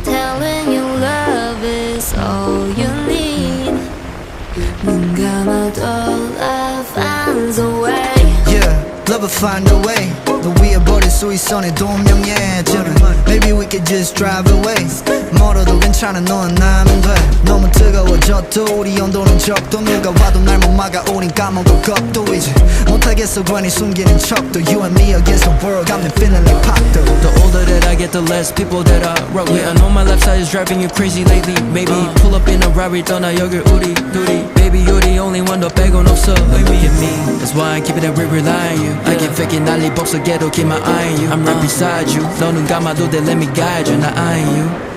telling you love is all you need. 눈 감아도 love finds a way. Yeah, love will find a way. 너 위에 버릴 수 있어 내 동명에 저는 Maybe we could just drive away. 멀어도 괜찮아 넌 나면 돼. 너무 뜨거워져도 우리 온도는 적도 누가 와도 날 못 막아 우린 까먹을 것도 이제 못하겠어 괜히 숨기는 척도 You and me against the world got me feeling like pop though. The older that I get, the less people that I rock with. I know my left side is driving you crazy lately. Maybe pull up in a Rari, 떠나 여길 우리 둘이. Baby, you're the only one, 너 빼곤 없어. Look at me, that's why I keep it that we rely on you. I get fake 난리 법석에도 keep my eye on you. I'm right beside you. 너눈 감아도 they let me guide you. 나 eyeing you.